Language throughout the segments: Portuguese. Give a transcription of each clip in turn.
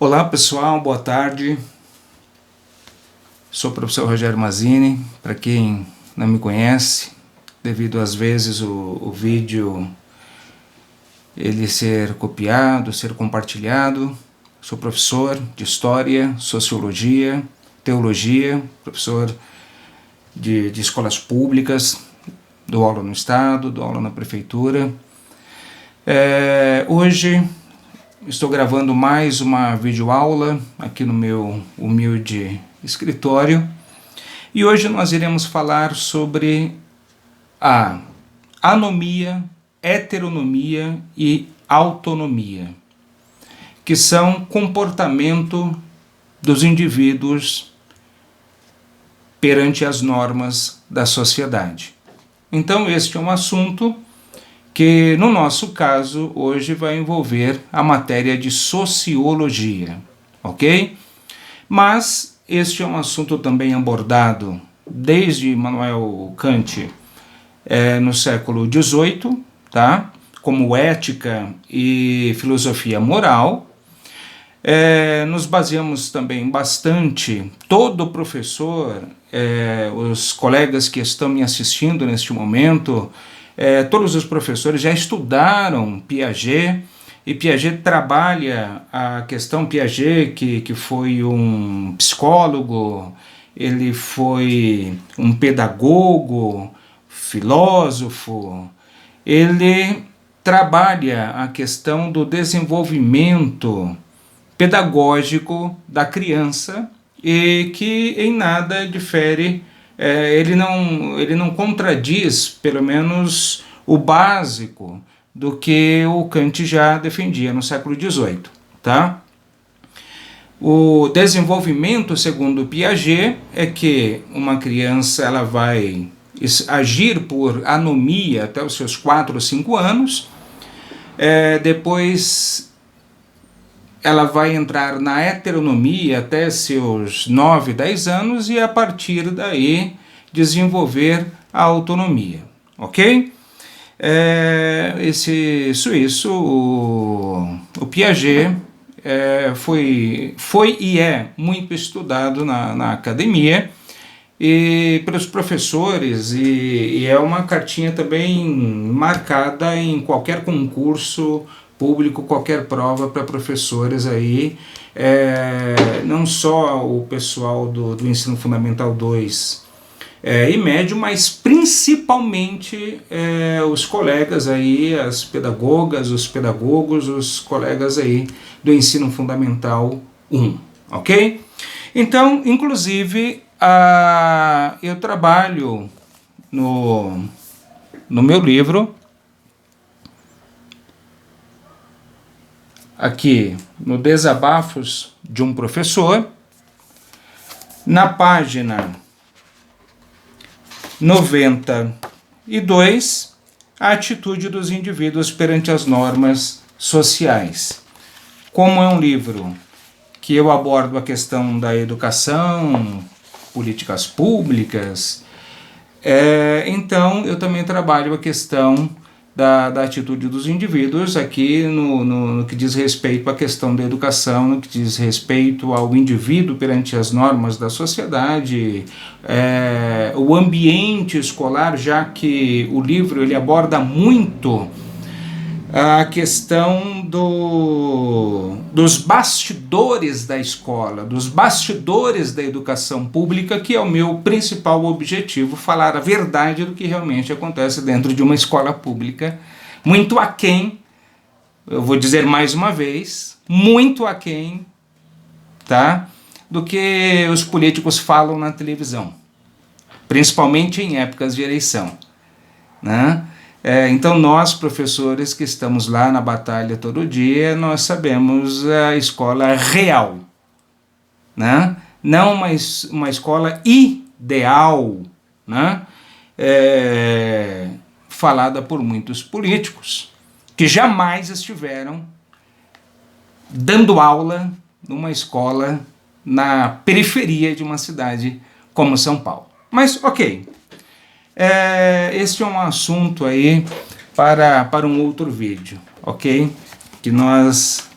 Olá pessoal, boa tarde. Sou o professor Rogério Mazzini. Para quem não me conhece, devido às vezes o vídeo ele ser copiado, ser compartilhado, sou professor de História, Sociologia, Teologia, professor de escolas públicas, dou aula no Estado, dou aula na Prefeitura. Hoje estou gravando mais uma videoaula aqui no meu humilde escritório e hoje nós iremos falar sobre a anomia, heteronomia e autonomia, que são comportamento dos indivíduos perante as normas da sociedade. Então este é um assunto que no nosso caso hoje vai envolver a matéria de sociologia, ok? Mas este é um assunto também abordado desde Immanuel Kant no século XVIII, tá? Como ética e filosofia moral. Nos baseamos também bastante, todo professor, os colegas que estão me assistindo neste momento, todos os professores já estudaram Piaget, e Piaget trabalha a questão Piaget, que foi um psicólogo, ele foi um pedagogo, filósofo, ele trabalha a questão do desenvolvimento pedagógico da criança e que em nada difere. Ele não contradiz, pelo menos, o básico do que o Kant já defendia no século XVIII. Tá? O desenvolvimento, segundo Piaget, é que uma criança ela vai agir por anomia até os seus 4 ou 5 anos, depois ela vai entrar na heteronomia até seus 9, 10 anos e a partir daí desenvolver a autonomia, ok? Esse suíço, o Piaget, foi e é muito estudado na academia e pelos professores e é uma cartinha também marcada em qualquer concurso público, qualquer prova para professores aí, não só o pessoal do ensino fundamental 2 e médio, mas principalmente os colegas aí, as pedagogas, os pedagogos, os colegas aí do ensino fundamental 1, ok? Então, inclusive, eu trabalho no meu livro, aqui no Desabafos de um Professor, na página 92, a atitude dos indivíduos perante as normas sociais. Como é um livro que eu abordo a questão da educação, políticas públicas, então eu também trabalho a questão da atitude dos indivíduos aqui no que diz respeito à questão da educação, no que diz respeito ao indivíduo perante as normas da sociedade, o ambiente escolar, já que o livro ele aborda muito a questão dos bastidores da escola, dos bastidores da educação pública, que é o meu principal objetivo, falar a verdade do que realmente acontece dentro de uma escola pública, muito aquém, eu vou dizer mais uma vez, muito aquém, tá, do que os políticos falam na televisão, principalmente em épocas de eleição, né? Então nós, professores que estamos lá na batalha todo dia, nós sabemos a escola real, né? Não uma escola ideal, né? Falada por muitos políticos que jamais estiveram dando aula numa escola na periferia de uma cidade como São Paulo. Mas ok, este é um assunto aí para um outro vídeo, ok? Que nós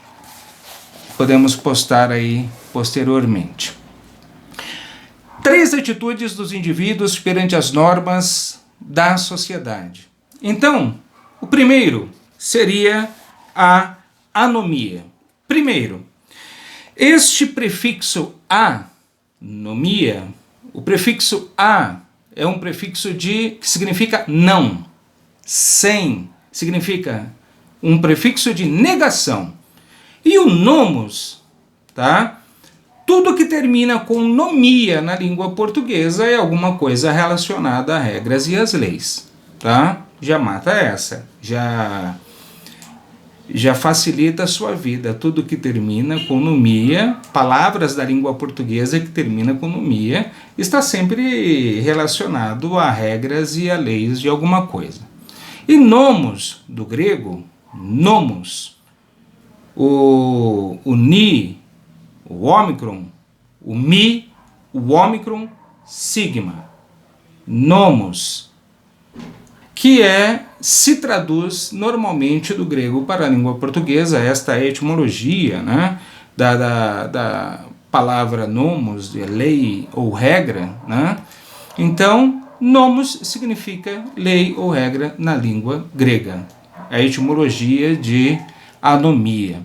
podemos postar aí posteriormente. 3 atitudes dos indivíduos perante as normas da sociedade. Então, o primeiro seria a anomia. Primeiro, este prefixo anomia, o prefixo a é um prefixo que significa não, sem, significa um prefixo de negação. E o nomos, tá? Tudo que termina com nomia na língua portuguesa é alguma coisa relacionada a regras e às leis, tá? Já mata essa, já facilita a sua vida. Tudo que termina com nomia, palavras da língua portuguesa que termina com nomia, está sempre relacionado a regras e a leis de alguma coisa. E nomos, do grego, nomos, o ni, o ômicron, o mi, o ômicron, sigma, nomos, que se traduz normalmente do grego para a língua portuguesa, esta etimologia, né, da palavra nomos, de lei ou regra, né? Então, nomos significa lei ou regra na língua grega, a etimologia de anomia.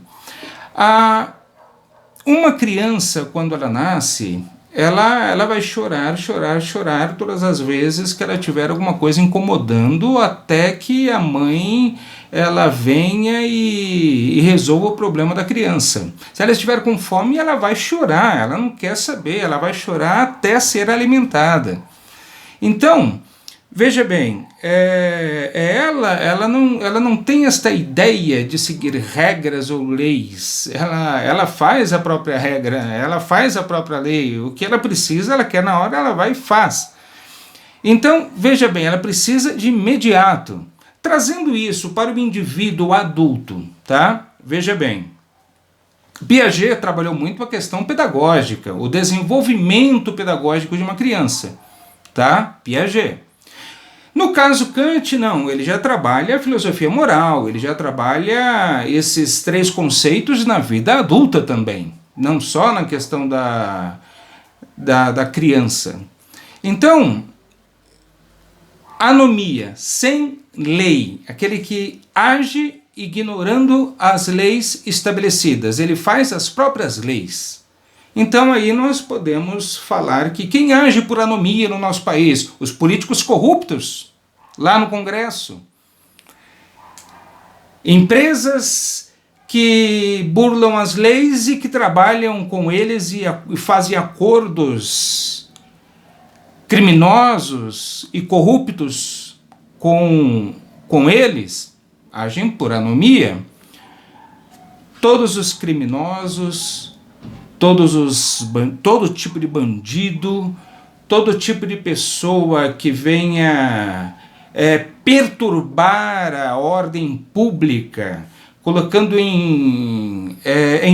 Uma criança, quando ela nasce, ela vai chorar todas as vezes que ela tiver alguma coisa incomodando, até que a mãe ela venha e resolva o problema da criança. Se ela estiver com fome, ela vai chorar, ela não quer saber, ela vai chorar até ser alimentada. Então, veja bem, ela não tem esta ideia de seguir regras ou leis. Ela faz a própria regra, ela faz a própria lei. O que ela precisa, ela quer na hora, ela vai e faz. Então, veja bem, ela precisa de imediato. Trazendo isso para o indivíduo adulto, tá? Veja bem, Piaget trabalhou muito a questão pedagógica, o desenvolvimento pedagógico de uma criança, tá? Piaget. No caso Kant, não, ele já trabalha a filosofia moral, ele já trabalha esses 3 conceitos na vida adulta também, não só na questão da criança. Então, anomia, sem lei, aquele que age ignorando as leis estabelecidas, ele faz as próprias leis. Então aí nós podemos falar que quem age por anomia no nosso país? Os políticos corruptos, lá no Congresso. Empresas que burlam as leis e que trabalham com eles e fazem acordos criminosos e corruptos com eles, agem por anomia. Todos os criminosos, todo tipo de bandido, todo tipo de pessoa que venha perturbar a ordem pública, colocando em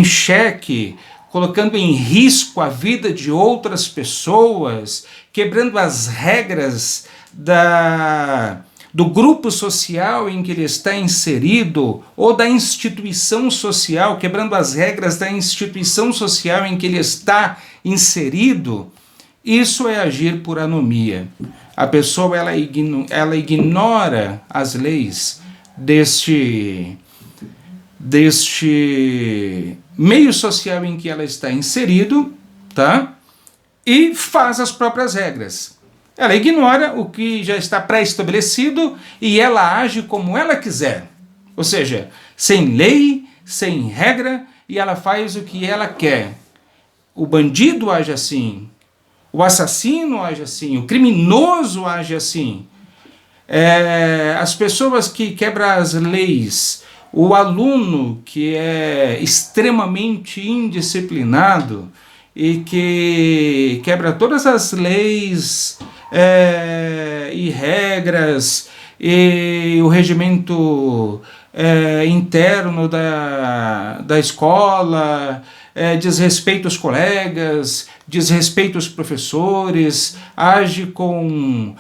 xeque, colocando em risco a vida de outras pessoas, quebrando as regras do grupo social em que ele está inserido, ou da instituição social, quebrando as regras da instituição social em que ele está inserido, isso é agir por anomia. A pessoa ela ignora as leis deste meio social em que ela está inserido, tá? E faz as próprias regras. Ela ignora o que já está pré-estabelecido e ela age como ela quiser. Ou seja, sem lei, sem regra, e ela faz o que ela quer. O bandido age assim, o assassino age assim, o criminoso age assim. As pessoas que quebram as leis, o aluno que é extremamente indisciplinado e que quebra todas as leis e regras e o regimento interno da escola, desrespeita os colegas, desrespeita os professores, age com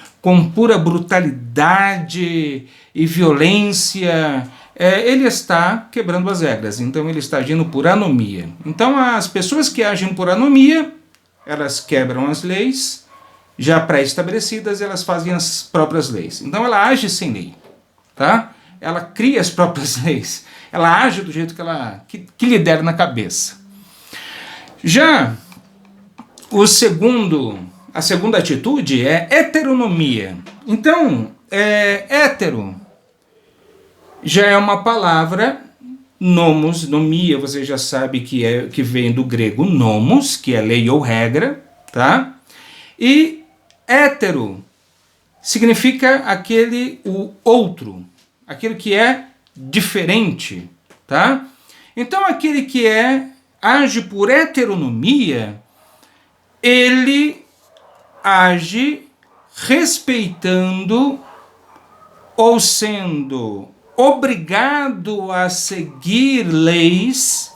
pura brutalidade e violência ele está quebrando as regras, então ele está agindo por anomia. Então as pessoas que agem por anomia, elas quebram as leis já pré-estabelecidas, elas fazem as próprias leis. Então ela age sem lei, tá? Ela cria as próprias leis, ela age do jeito que lhe der na cabeça. Já a segunda atitude é heteronomia. Então, hétero já é uma palavra, nomos, nomia, você já sabe que vem do grego nomos, que é lei ou regra, tá? E hétero significa o outro, aquele que é diferente, tá? Então aquele que age por heteronomia, ele age respeitando ou sendo obrigado a seguir leis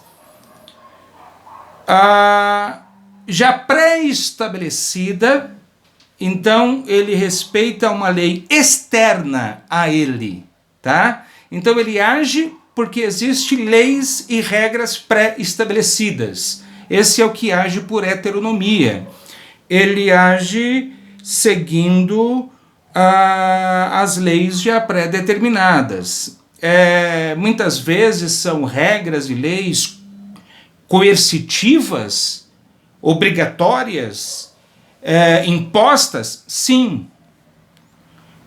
já pré-estabelecida. Então ele respeita uma lei externa a ele, tá? Então ele age porque existem leis e regras pré-estabelecidas. Esse é o que age por heteronomia. Ele age seguindo as leis já pré-determinadas. Muitas vezes são regras e leis coercitivas, obrigatórias, impostas, sim.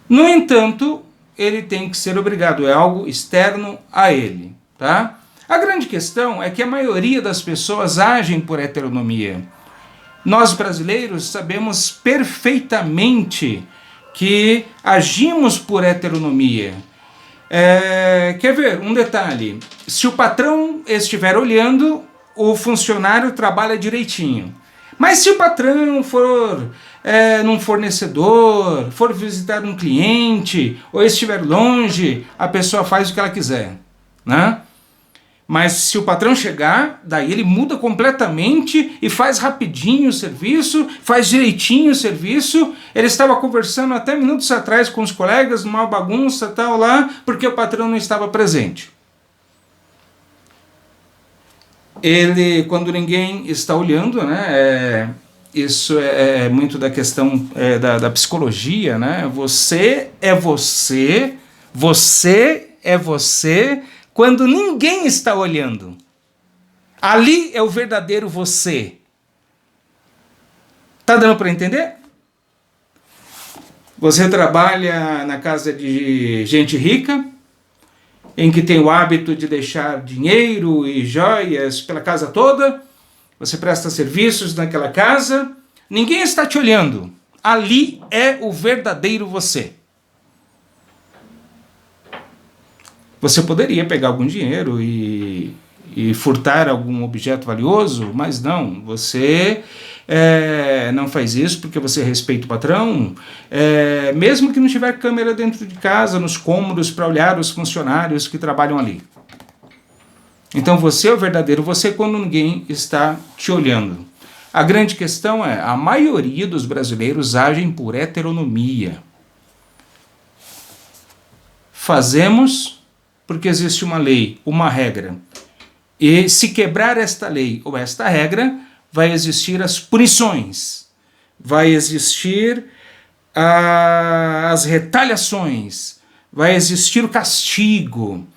No entanto, ele tem que ser obrigado, é algo externo a ele, tá? A grande questão é que a maioria das pessoas agem por heteronomia. Nós brasileiros sabemos perfeitamente que agimos por heteronomia. Quer ver? Um detalhe. Se o patrão estiver olhando, o funcionário trabalha direitinho. Mas se o patrão for num fornecedor, for visitar um cliente, ou estiver longe, a pessoa faz o que ela quiser, né? Mas se o patrão chegar, daí ele muda completamente e faz rapidinho o serviço, faz direitinho o serviço. Ele estava conversando até minutos atrás com os colegas, numa bagunça tal lá, porque o patrão não estava presente. Ele, quando ninguém está olhando, né, isso é muito da questão da psicologia, né? Você é você, você é você, quando ninguém está olhando. Ali é o verdadeiro você. Tá dando para entender? Você trabalha na casa de gente rica, em que tem o hábito de deixar dinheiro e joias pela casa toda, você presta serviços naquela casa, ninguém está te olhando. Ali é o verdadeiro você. Você poderia pegar algum dinheiro e furtar algum objeto valioso, mas não, você não faz isso porque você respeita o patrão, mesmo que não tiver câmera dentro de casa, nos cômodos, para olhar os funcionários que trabalham ali. Então você é o verdadeiro você quando ninguém está te olhando. A grande questão é, a maioria dos brasileiros agem por heteronomia. Fazemos porque existe uma lei, uma regra. E se quebrar esta lei ou esta regra, vai existir as punições, vai existir as retaliações, vai existir o castigo,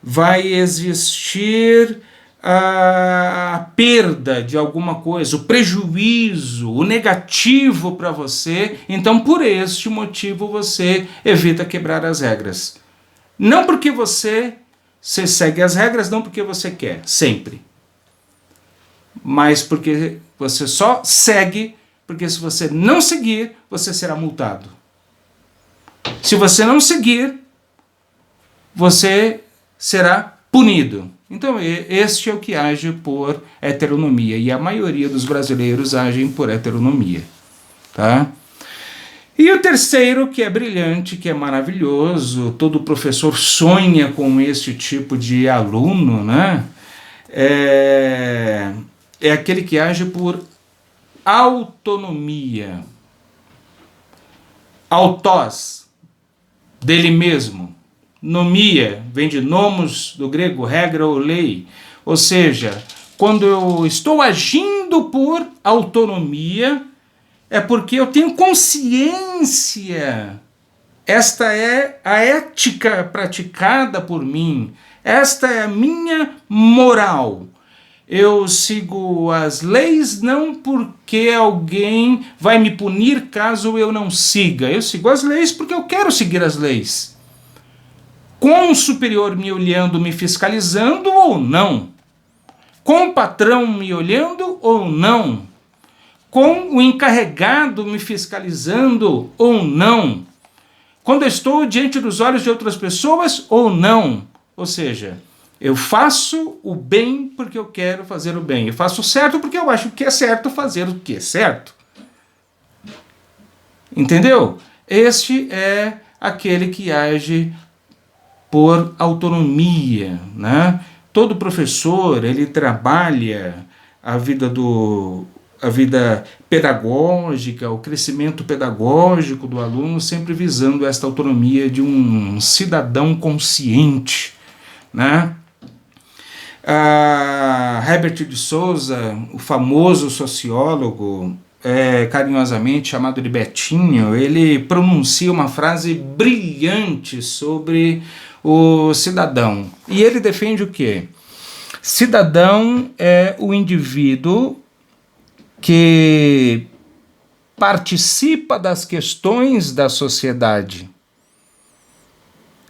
vai existir a perda de alguma coisa, o prejuízo, o negativo para você. Então, por este motivo, você evita quebrar as regras. Não porque você segue as regras, não porque você quer, sempre. Mas porque você só segue, porque se você não seguir, você será multado. Se você não seguir, você será punido. Então, este é o que age por heteronomia. E a maioria dos brasileiros agem por heteronomia. Tá? E o terceiro, que é brilhante, que é maravilhoso, todo professor sonha com este tipo de aluno, né? É aquele que age por autonomia. Autós, dele mesmo, Nomia vem de nomos, do grego, regra ou lei. Ou seja, quando eu estou agindo por autonomia, é porque eu tenho consciência. Esta é a ética praticada por mim. Esta é a minha moral. Eu sigo as leis não porque alguém vai me punir caso eu não siga. Eu sigo as leis porque eu quero seguir as leis. Com o superior me olhando, me fiscalizando ou não. Com o patrão me olhando ou não. Com o encarregado me fiscalizando ou não. Quando eu estou diante dos olhos de outras pessoas ou não. Ou seja, eu faço o bem porque eu quero fazer o bem. Eu faço o certo porque eu acho que é certo fazer o que é certo. Entendeu? Este é aquele que age por autonomia, né? Todo professor, ele trabalha a vida pedagógica, o crescimento pedagógico do aluno, sempre visando esta autonomia de um cidadão consciente, né? Herbert de Souza, o famoso sociólogo, carinhosamente chamado de Betinho, ele pronuncia uma frase brilhante sobre o cidadão. E ele defende o quê? Cidadão é o indivíduo que participa das questões da sociedade.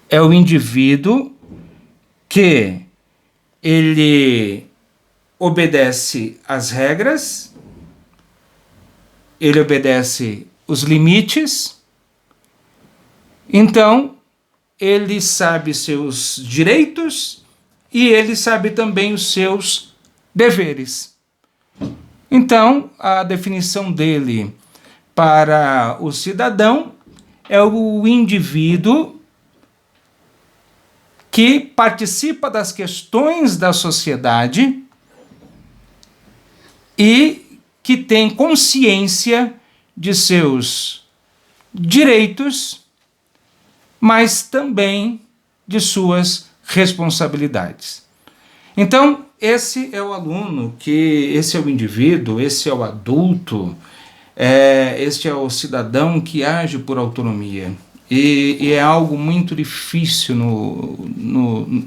É o indivíduo que ele obedece às regras, ele obedece os limites, então ele sabe seus direitos e ele sabe também os seus deveres. Então, a definição dele para o cidadão é o indivíduo que participa das questões da sociedade e que tem consciência de seus direitos, mas também de suas responsabilidades. Então, esse é o aluno, esse é o indivíduo, esse é o adulto, este é o cidadão que age por autonomia. E é algo muito difícil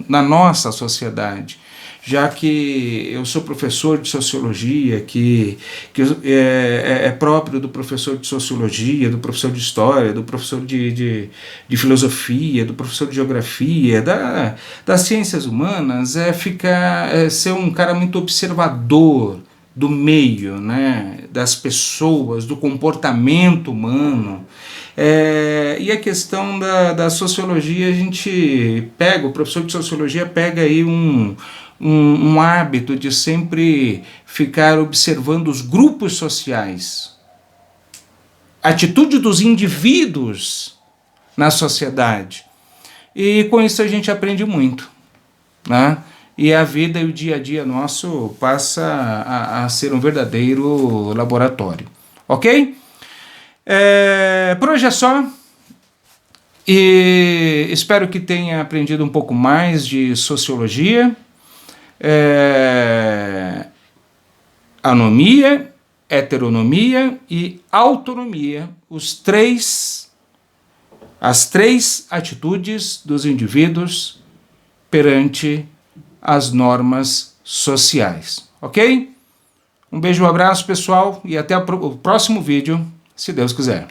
na nossa sociedade, já que eu sou professor de sociologia, que é próprio do professor de sociologia, do professor de história, do professor de filosofia, do professor de geografia, das ciências humanas, ser um cara muito observador do meio, né, das pessoas, do comportamento humano. E a questão da sociologia, o professor de sociologia pega aí um hábito de sempre ficar observando os grupos sociais, a atitude dos indivíduos na sociedade. E com isso a gente aprende muito, né? E a vida e o dia a dia nosso passa a ser um verdadeiro laboratório. Ok? Por hoje é só. E espero que tenha aprendido um pouco mais de sociologia. Anomia, heteronomia e autonomia, as três atitudes dos indivíduos perante as normas sociais, ok? Um beijo, um abraço, pessoal, e até o próximo vídeo, se Deus quiser.